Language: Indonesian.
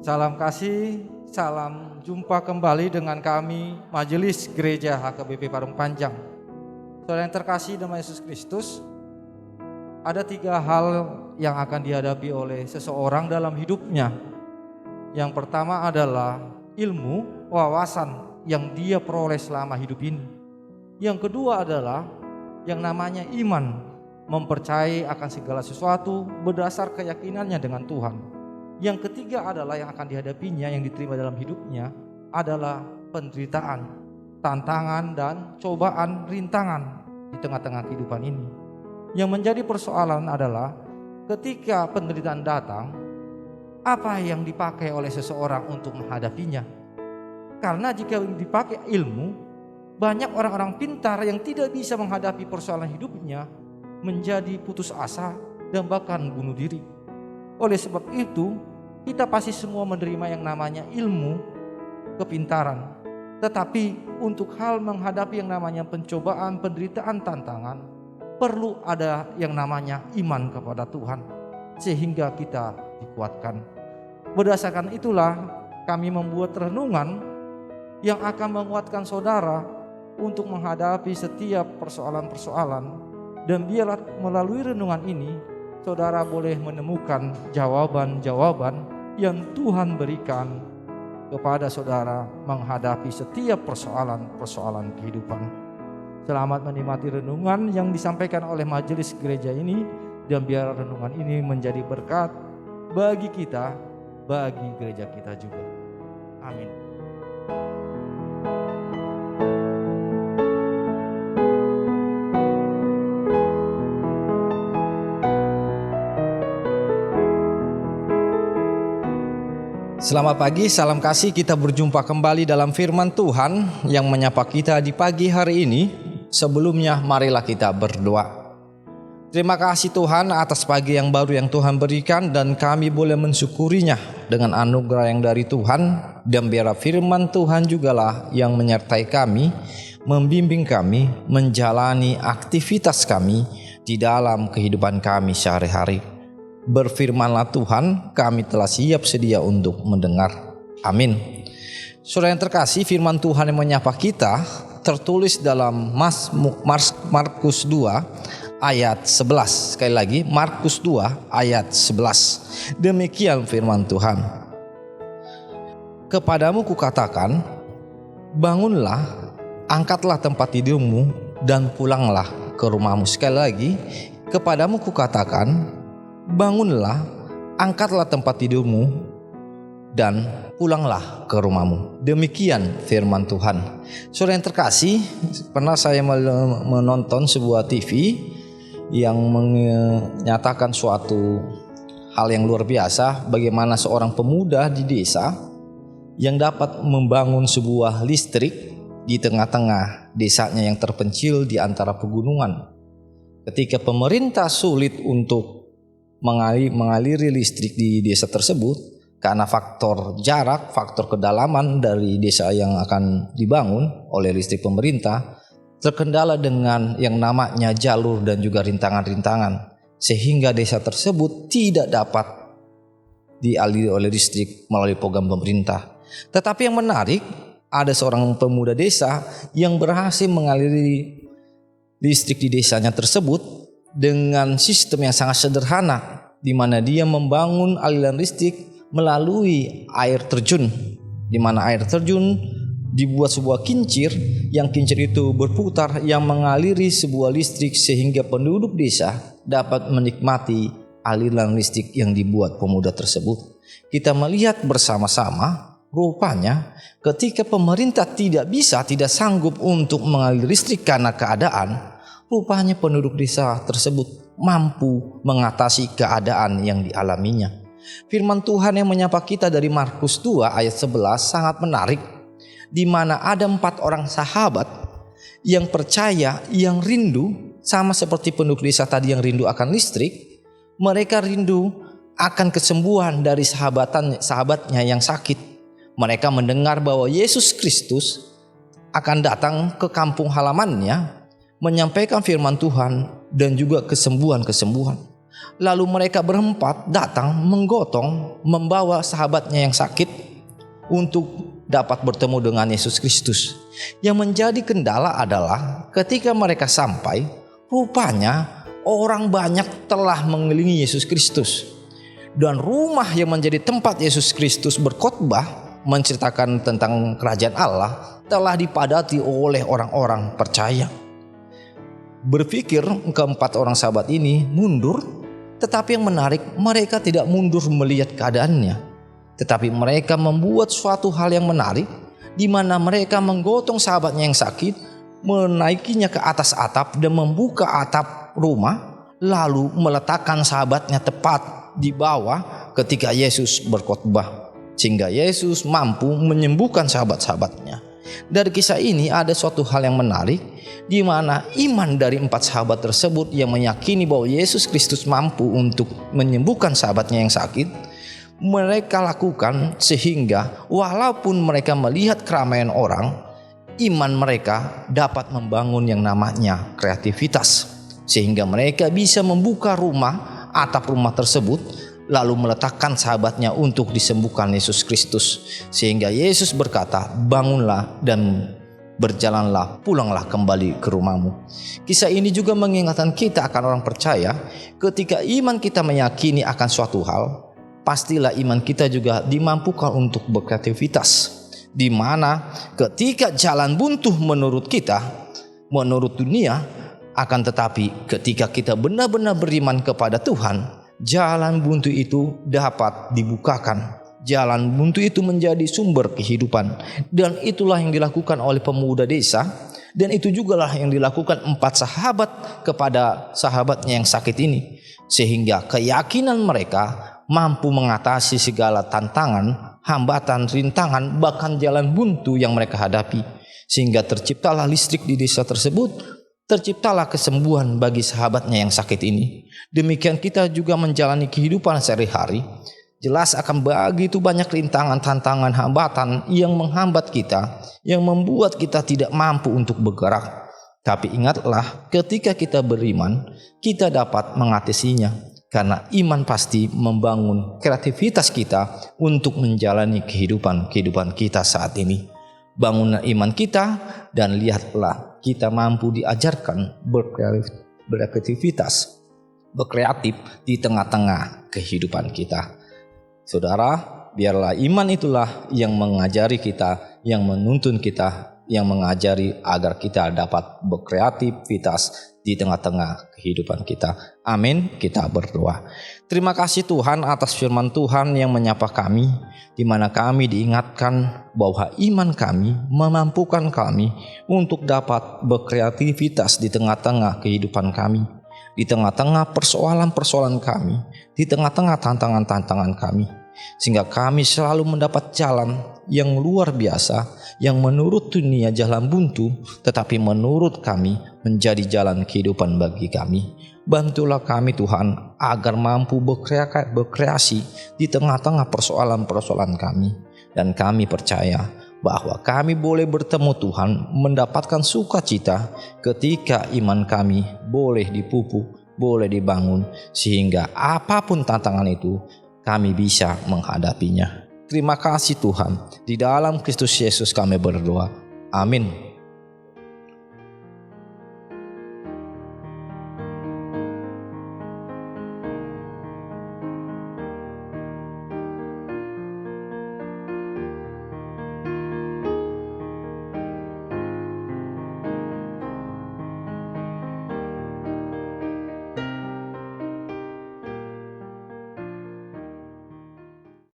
Salam kasih, salam jumpa kembali dengan kami Majelis Gereja HKBP Parung Panjang. Saudara yang terkasih dalam Yesus Kristus, ada 3 hal yang akan dihadapi oleh seseorang dalam hidupnya. Yang pertama adalah ilmu, wawasan yang dia peroleh selama hidup ini. Yang kedua adalah yang namanya iman, mempercayai akan segala sesuatu berdasar keyakinannya dengan Tuhan. Yang ketiga adalah yang akan dihadapinya, yang diterima dalam hidupnya adalah penderitaan, tantangan dan cobaan, rintangan di tengah-tengah kehidupan ini. Yang menjadi persoalan adalah ketika penderitaan datang, apa yang dipakai oleh seseorang untuk menghadapinya. Karena jika dipakai ilmu, banyak orang-orang pintar yang tidak bisa menghadapi persoalan hidupnya menjadi putus asa dan bahkan bunuh diri. Oleh sebab itu, kita pasti semua menerima yang namanya ilmu, kepintaran. Tetapi untuk hal menghadapi yang namanya pencobaan, penderitaan, tantangan, perlu ada yang namanya iman kepada Tuhan, sehingga kita dikuatkan. Berdasarkan itulah kami membuat renungan yang akan menguatkan saudara untuk menghadapi setiap persoalan-persoalan. Dan biarlah melalui renungan ini saudara boleh menemukan jawaban-jawaban yang Tuhan berikan kepada saudara menghadapi setiap persoalan-persoalan kehidupan. Selamat menikmati renungan yang disampaikan oleh majelis gereja ini, dan biar renungan ini menjadi berkat bagi kita, bagi gereja kita juga. Amin. Selamat pagi, salam kasih. Kita berjumpa kembali dalam firman Tuhan yang menyapa kita di pagi hari ini. Sebelumnya marilah kita berdoa. Terima kasih Tuhan atas pagi yang baru yang Tuhan berikan, dan kami boleh mensyukurinya dengan anugerah yang dari Tuhan. Dan biar firman Tuhan jugalah yang menyertai kami, membimbing kami, menjalani aktivitas kami di dalam kehidupan kami sehari-hari. Berfirmanlah Tuhan, kami telah siap sedia untuk mendengar. Amin. Saudara yang terkasih, firman Tuhan yang menyapa kita tertulis dalam Markus 2 ayat 11. Sekali lagi, Markus 2 ayat 11. Demikian firman Tuhan. Kepadamu kukatakan, bangunlah, angkatlah tempat tidurmu dan pulanglah ke rumahmu. Sekali lagi, kepadamu kukatakan, bangunlah, angkatlah tempat tidurmu dan pulanglah ke rumahmu. Demikian firman Tuhan. Saudara yang terkasih, pernah saya menonton sebuah TV yang menyatakan suatu hal yang luar biasa, bagaimana seorang pemuda di desa yang dapat membangun sebuah listrik di tengah-tengah desanya yang terpencil di antara pegunungan. Ketika pemerintah sulit untuk mengaliri listrik di desa tersebut karena faktor jarak, faktor kedalaman dari desa yang akan dibangun oleh listrik pemerintah, terkendala dengan yang namanya jalur dan juga rintangan-rintangan, sehingga desa tersebut tidak dapat dialiri oleh listrik melalui program pemerintah. Tetapi yang menarik, ada seorang pemuda desa yang berhasil mengaliri listrik di desanya tersebut dengan sistem yang sangat sederhana, di mana dia membangun aliran listrik melalui air terjun, di mana air terjun dibuat sebuah kincir, yang kincir itu berputar yang mengaliri sebuah listrik sehingga penduduk desa dapat menikmati aliran listrik yang dibuat pemuda tersebut. Kita melihat bersama-sama, rupanya ketika pemerintah tidak sanggup untuk mengaliri listrik karena keadaan, rupanya penduduk desa tersebut mampu mengatasi keadaan yang dialaminya. Firman Tuhan yang menyapa kita dari Markus 2 ayat 11 sangat menarik, di mana ada 4 orang sahabat yang percaya, yang rindu, sama seperti penduduk desa tadi yang rindu akan listrik. Mereka rindu akan kesembuhan dari sahabatnya yang sakit. Mereka mendengar bahwa Yesus Kristus akan datang ke kampung halamannya, menyampaikan firman Tuhan dan juga kesembuhan-kesembuhan. Lalu mereka berempat datang menggotong, membawa sahabatnya yang sakit untuk dapat bertemu dengan Yesus Kristus. Yang menjadi kendala adalah ketika mereka sampai, rupanya orang banyak telah mengelilingi Yesus Kristus. Dan rumah yang menjadi tempat Yesus Kristus berkhotbah menceritakan tentang kerajaan Allah telah dipadati oleh orang-orang percaya. Berpikir keempat orang sahabat ini mundur, tetapi yang menarik mereka tidak mundur melihat keadaannya, tetapi mereka membuat suatu hal yang menarik, di mana mereka menggotong sahabatnya yang sakit, menaikinya ke atas atap dan membuka atap rumah, lalu meletakkan sahabatnya tepat di bawah ketika Yesus berkhotbah, sehingga Yesus mampu menyembuhkan sahabat-sahabatnya. Dari kisah ini ada suatu hal yang menarik, di mana iman dari empat sahabat tersebut yang meyakini bahwa Yesus Kristus mampu untuk menyembuhkan sahabatnya yang sakit, mereka lakukan sehingga walaupun mereka melihat keramaian orang, iman mereka dapat membangun yang namanya kreativitas, sehingga mereka bisa membuka atap rumah tersebut, lalu meletakkan sahabatnya untuk disembuhkan Yesus Kristus, sehingga Yesus berkata, bangunlah dan berjalanlah, pulanglah kembali ke rumahmu. Kisah ini juga mengingatkan kita akan orang percaya, ketika iman kita meyakini akan suatu hal, pastilah iman kita juga dimampukan untuk berkreativitas, di mana ketika jalan buntu menurut kita, menurut dunia, akan tetapi ketika kita benar-benar beriman kepada Tuhan, jalan buntu itu dapat dibukakan. Jalan buntu itu menjadi sumber kehidupan. Dan itulah yang dilakukan oleh pemuda desa. Dan itu juga lah yang dilakukan empat sahabat kepada sahabatnya yang sakit ini. Sehingga keyakinan mereka mampu mengatasi segala tantangan, hambatan, rintangan, bahkan jalan buntu yang mereka hadapi. Sehingga terciptalah listrik di desa tersebut. Terciptalah kesembuhan bagi sahabatnya yang sakit ini. Demikian kita juga menjalani kehidupan sehari-hari. Jelas akan begitu banyak rintangan, tantangan, hambatan yang menghambat kita, yang membuat kita tidak mampu untuk bergerak. Tapi ingatlah, ketika kita beriman, kita dapat mengatasinya. Karena iman pasti membangun kreativitas kita untuk menjalani kehidupan kita saat ini. Bangunlah iman kita dan lihatlah kita mampu diajarkan berkreativitas, berkreatif di tengah-tengah kehidupan kita. Saudara, biarlah iman itulah yang mengajari kita, yang menuntun kita, yang mengajari agar kita dapat berkreativitas di tengah-tengah kehidupan kita. Amin. Kita berdoa. Terima kasih Tuhan atas firman Tuhan yang menyapa kami, di mana kami diingatkan bahwa iman kami memampukan kami untuk dapat berkreativitas di tengah-tengah kehidupan kami, di tengah-tengah persoalan-persoalan kami, di tengah-tengah tantangan-tantangan kami, sehingga kami selalu mendapat jalan yang luar biasa, yang menurut dunia jalan buntu, tetapi menurut kami menjadi jalan kehidupan bagi kami. Bantulah kami Tuhan agar mampu berkreasi di tengah-tengah persoalan-persoalan kami. Dan kami percaya bahwa kami boleh bertemu Tuhan, mendapatkan sukacita ketika iman kami boleh dipupuk, boleh dibangun, sehingga apapun tantangan itu kami bisa menghadapinya. Terima kasih Tuhan. Di dalam Kristus Yesus kami berdoa. Amin.